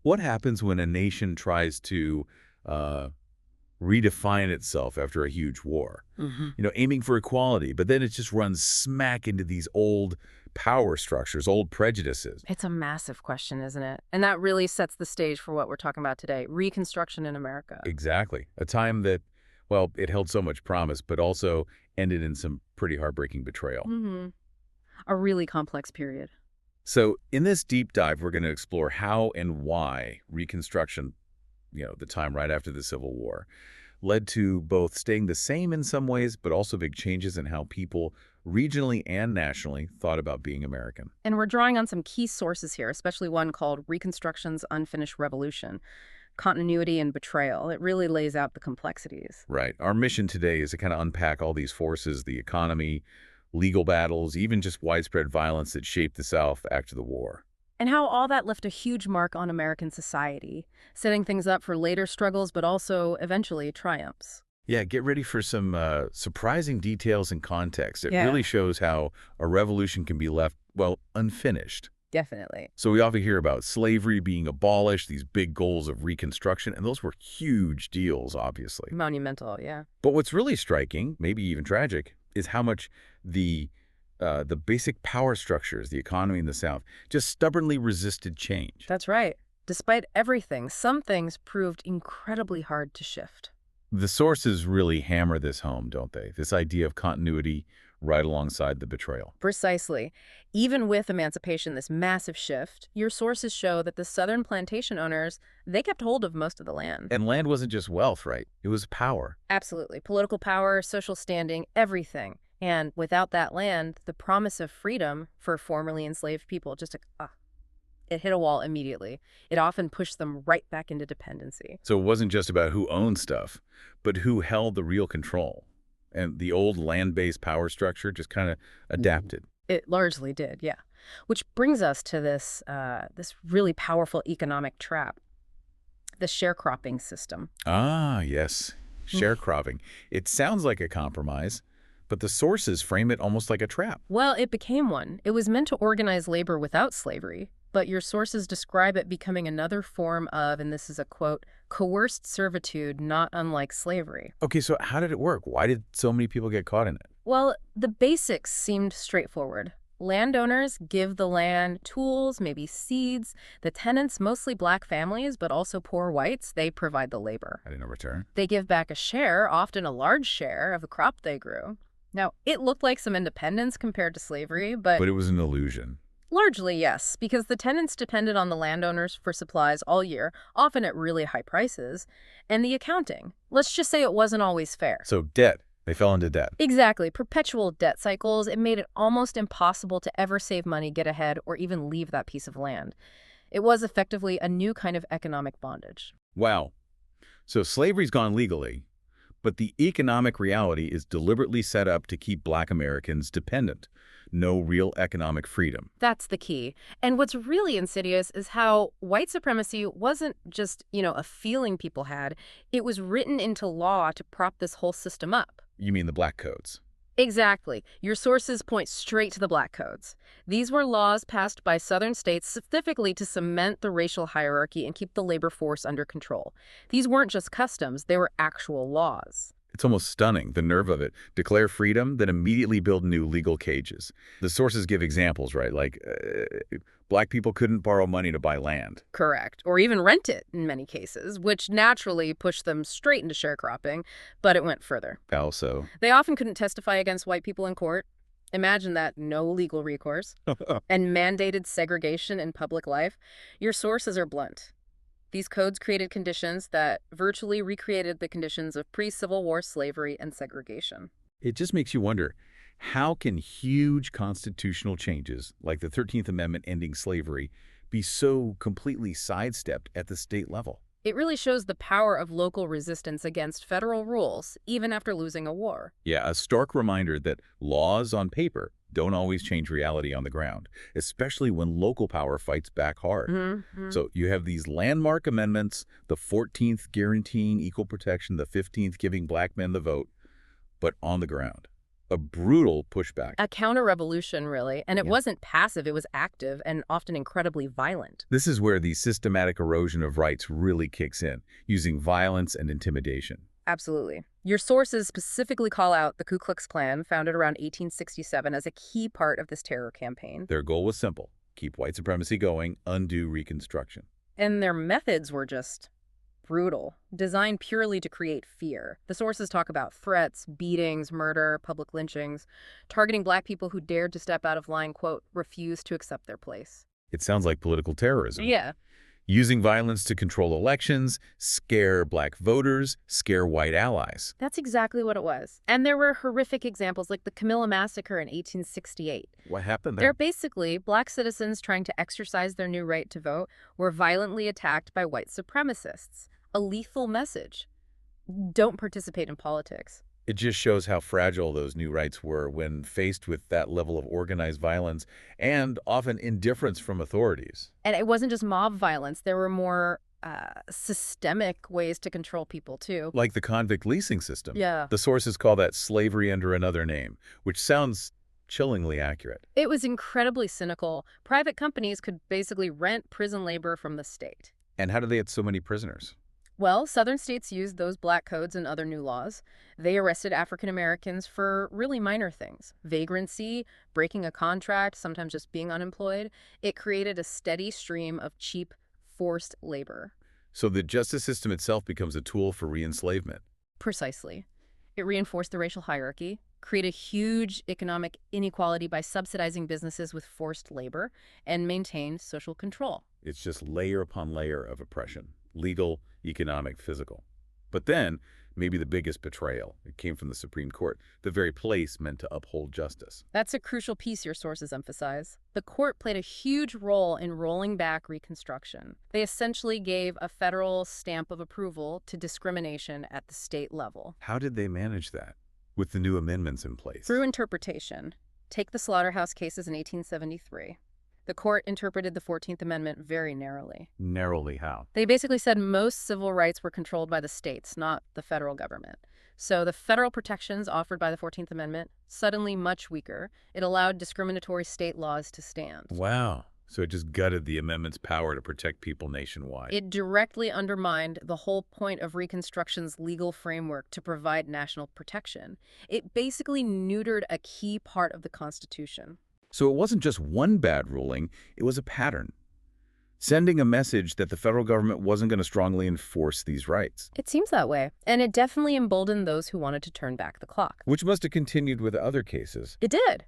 What happens when a nation tries to uh, redefine itself after a huge war? Hmm. Aiming for equality, but then it just runs smack into these old power structures, old prejudices. It's a massive question, isn't it? And that really sets the stage for what we're talking about today, Reconstruction in America. Exactly. A time that, well, it held so much promise, but also ended in some pretty heartbreaking betrayal. Hmm. A really complex period. So in this deep dive, we're going to explore how and why Reconstruction, the time right after the Civil War, led to both staying the same in some ways, but also big changes in how people regionally and nationally thought about being American. And we're drawing on some key sources here, especially one called Reconstruction's Unfinished Revolution, Continuity and Betrayal. It really lays out the complexities. Right. Our mission today is to kind of unpack all these forces, the economy, legal battles, even just widespread violence that shaped the South after the war. And how all that left a huge mark on American society, setting things up for later struggles, but also eventually triumphs. Yeah, get ready for some surprising details and context. It Yeah, really shows how a revolution can be left, well, unfinished. definitely. So we often hear about slavery being abolished, these big goals of Reconstruction, and those were huge deals, obviously. Monumental, yeah. But what's really striking, maybe even tragic, is how much the the basic power structures, the economy in the South, just stubbornly resisted change. That's right. Despite everything, some things proved incredibly hard to shift. The sources really hammer this home, don't they? This idea of continuity right alongside the betrayal. Precisely. Even with emancipation, this massive shift, your sources show that the Southern plantation owners, they kept hold of most of the land. And land wasn't just wealth, right? It was power. Absolutely. Political power, social standing, everything. And without that land, the promise of freedom for formerly enslaved people it hit a wall immediately. It often pushed them right back into dependency. So it wasn't just about who owned stuff, but who held the real control. And the old land-based power structure just kind of adapted. It largely did, yeah. Which brings us to this really powerful economic trap, the sharecropping system. Ah, yes. Sharecropping. It sounds like a compromise, but the sources frame it almost like a trap. Well, it became one. It was meant to organize labor without slavery, but your sources describe it becoming another form of, and this is a quote, coerced servitude not unlike slavery. Okay, so how did it work? Why did so many people get caught in it? Well, the basics seemed straightforward. Landowners give the land tools, maybe seeds. The tenants, mostly black families, but also poor whites, they provide the labor. I didn't return. They give back a share, often a large share, of the crop they grew. Now, it looked like some independence compared to slavery, but But it was an illusion. largely yes, because the tenants depended on the landowners for supplies all year, often at really high prices, and the accounting. Let's just say it wasn't always fair. So debt. They fell into debt. Exactly. Perpetual debt cycles, it made it almost impossible to ever save money, get ahead, or even leave that piece of land. It was effectively a new kind of economic bondage. Wow. So slavery's gone legally, but the economic reality is deliberately set up to keep black Americans dependent. No real economic freedom. That's the key. And what's really insidious is how white supremacy wasn't just, a feeling people had. It was written into law to prop this whole system up. You mean the black codes? Exactly. Your sources point straight to the Black Codes. These were laws passed by Southern states specifically to cement the racial hierarchy and keep the labor force under control. These weren't just customs, they were actual laws. It's almost stunning, the nerve of it. Declare freedom, then immediately build new legal cages. The sources give examples, right? Like, black people couldn't borrow money to buy land. Correct. Or even rent it in many cases, which naturally pushed them straight into sharecropping, but it went further. Also, They often couldn't testify against white people in court. Imagine that, no legal recourse. And mandated segregation in public life. Your sources are blunt. These codes created conditions that virtually recreated the conditions of pre-Civil War slavery and segregation. it just makes you wonder, how can huge constitutional changes, like the 13th Amendment ending slavery, be so completely sidestepped at the state level? It really shows the power of local resistance against federal rules, even after losing a war. Yeah, a stark reminder that laws on paper don't always change reality on the ground, especially when local power fights back hard. Mm-hmm. So you have these landmark amendments, the 14th guaranteeing equal protection, the 15th giving black men the vote, but on the ground, A brutal pushback. A counter-revolution, really. And it Yeah. wasn't passive, it was active and often incredibly violent. This is where the systematic erosion of rights really kicks in, using violence and intimidation. Absolutely. Your sources specifically call out the Ku Klux Klan, founded around 1867, as a key part of this terror campaign. Their goal was simple: keep white supremacy going, undo Reconstruction. And their methods were just brutal, designed purely to create fear. The sources talk about threats, beatings, murder, public lynchings, targeting black people who dared to step out of line, quote, refuse to accept their place. It sounds like political terrorism. Yeah. Using violence to control elections, scare black voters, scare white allies. That's exactly what it was. And there were horrific examples like the Camilla Massacre in 1868. What happened They're there? basically black citizens trying to exercise their new right to vote were violently attacked by white supremacists. A lethal message. Don't participate in politics. It just shows how fragile those new rights were when faced with that level of organized violence and often indifference from authorities. And it wasn't just mob violence. There were more systemic ways to control people, too. Like the convict leasing system. Yeah. The sources call that slavery under another name, which sounds chillingly accurate. It was incredibly cynical. Private companies could basically rent prison labor from the state. And how do they get so many prisoners? Well, southern states used those black codes and other new laws. They arrested African Americans for really minor things: vagrancy, breaking a contract, sometimes just being unemployed. It created a steady stream of cheap, forced labor. So the justice system itself becomes a tool for re-enslavement. Precisely. It reinforced the racial hierarchy, created huge economic inequality by subsidizing businesses with forced labor, and maintained social control. It's just layer upon layer of oppression: legal, economic, physical. But then, maybe the biggest betrayal. It came from the Supreme Court, the very place meant to uphold justice. That's a crucial piece your sources emphasize. The court played a huge role in rolling back Reconstruction. They essentially gave a federal stamp of approval to discrimination at the state level. How did they manage that with the new amendments in place? Through interpretation. Take the slaughterhouse cases in 1873. The court interpreted the 14th Amendment very narrowly. Narrowly how? They basically said most civil rights were controlled by the states, not the federal government. So the federal protections offered by the 14th Amendment, suddenly much weaker. It allowed discriminatory state laws to stand. Wow. So it just gutted the amendment's power to protect people nationwide. It directly undermined the whole point of Reconstruction's legal framework to provide national protection. It basically neutered a key part of the Constitution. So it wasn't just one bad ruling, it was a pattern, sending a message that the federal government wasn't going to strongly enforce these rights. It seems that way. And it definitely emboldened those who wanted to turn back the clock. Which must have continued with other cases. It did.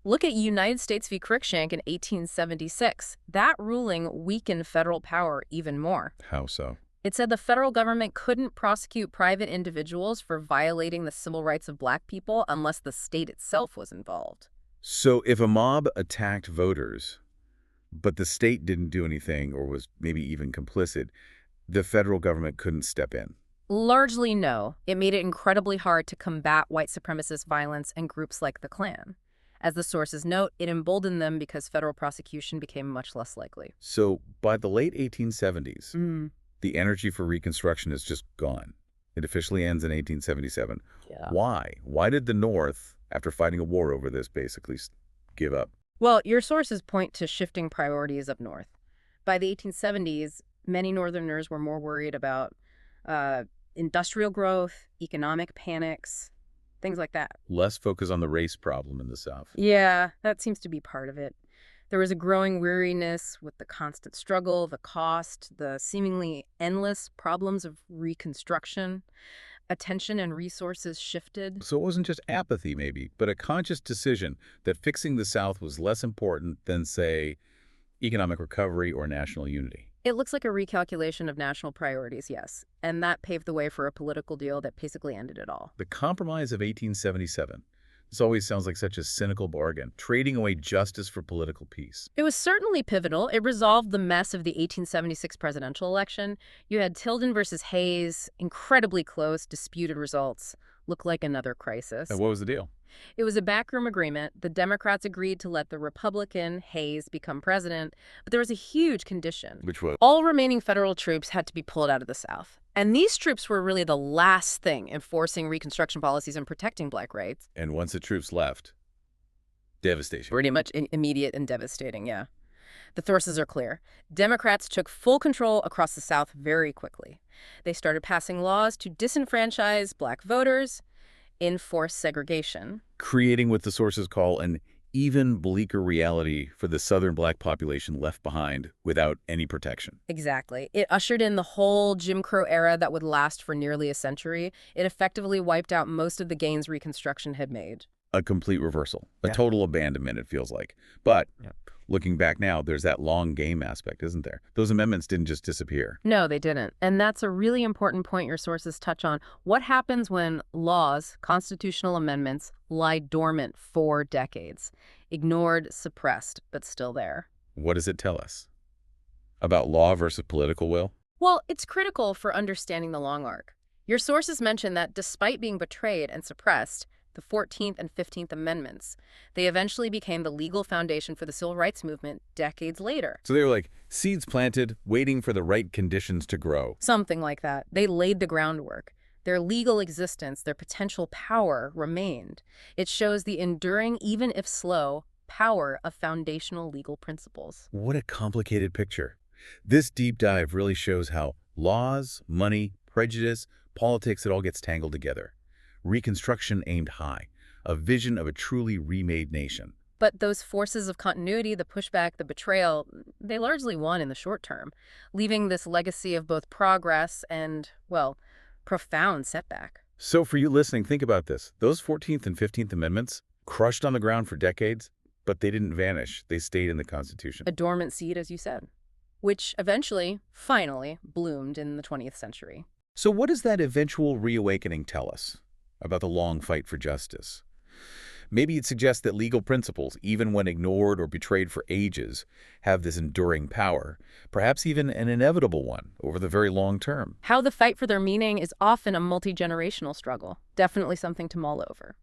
Look at United States v. Cruikshank in 1876. That ruling weakened federal power even more. How so? It said the federal government couldn't prosecute private individuals for violating the civil rights of black people unless the state itself was involved. So if a mob attacked voters, but the state didn't do anything or was maybe even complicit, the federal government couldn't step in. Largely no. It made it incredibly hard to combat white supremacist violence and groups like the Klan. As the sources note, it emboldened them because federal prosecution became much less likely. So by the late 1870s, the energy for Reconstruction is just gone. It officially ends in 1877. Yeah. Why? Why did the North, after fighting a war over this, basically give up? Well, your sources point to shifting priorities up north. By the 1870s, many Northerners were more worried about industrial growth, economic panics, things like that. Less focus on the race problem in the South. Yeah, that seems to be part of it. There was a growing weariness with the constant struggle, the cost, the seemingly endless problems of Reconstruction. Attention and resources shifted. So it wasn't just apathy, maybe, but a conscious decision that fixing the South was less important than, say, economic recovery or national unity. It looks like a recalculation of national priorities, yes. And that paved the way for a political deal that basically ended it all. The Compromise of 1877. This always sounds like such a cynical bargain, trading away justice for political peace. It was certainly pivotal. It resolved the mess of the 1876 presidential election. You had Tilden versus Hayes, incredibly close, disputed results. Looked like another crisis. And what was the deal? It was a backroom agreement. The Democrats agreed to let the Republican, Hayes, become president, but there was a huge condition. Which was? All remaining federal troops had to be pulled out of the South. And these troops were really the last thing enforcing Reconstruction policies and protecting Black rights. And once the troops left, devastation. Pretty much immediate and devastating, yeah. The sources are clear. Democrats took full control across the South very quickly. They started passing laws to disenfranchise Black voters, enforce segregation. Creating what the sources call an even bleaker reality for the Southern Black population left behind without any protection. Exactly. It ushered in the whole Jim Crow era that would last for nearly a century. It effectively wiped out most of the gains Reconstruction had made. A complete reversal, a Yeah. total abandonment, it feels like. But Yeah. looking back now, there's that long game aspect, isn't there? Those amendments didn't just disappear. No, they didn't. And that's a really important point your sources touch on. What happens when laws, constitutional amendments, lie dormant for decades? Ignored, suppressed, but still there. What does it tell us? About law versus political will? Well, it's critical for understanding the long arc. Your sources mention that despite being betrayed and suppressed, the 14th and 15th Amendments, they eventually became the legal foundation for the civil rights movement decades later. So they were like seeds planted, waiting for the right conditions to grow. Something like that. They laid the groundwork. Their legal existence, their potential power remained. It shows the enduring, even if slow, power of foundational legal principles. What a complicated picture. This deep dive really shows how laws, money, prejudice, politics, it all gets tangled together. Reconstruction aimed high, a vision of a truly remade nation. But those forces of continuity, the pushback, the betrayal, they largely won in the short term, leaving this legacy of both progress and, well, profound setback. So for you listening, think about this. Those 14th and 15th Amendments, crushed on the ground for decades, but they didn't vanish. They stayed in the Constitution. A dormant seed, as you said, which eventually, finally, bloomed in the 20th century. So what does that eventual reawakening tell us about the long fight for justice? Maybe it suggests that legal principles, even when ignored or betrayed for ages, have this enduring power, perhaps even an inevitable one over the very long term. How the fight for their meaning is often a multi-generational struggle. Definitely something to mull over.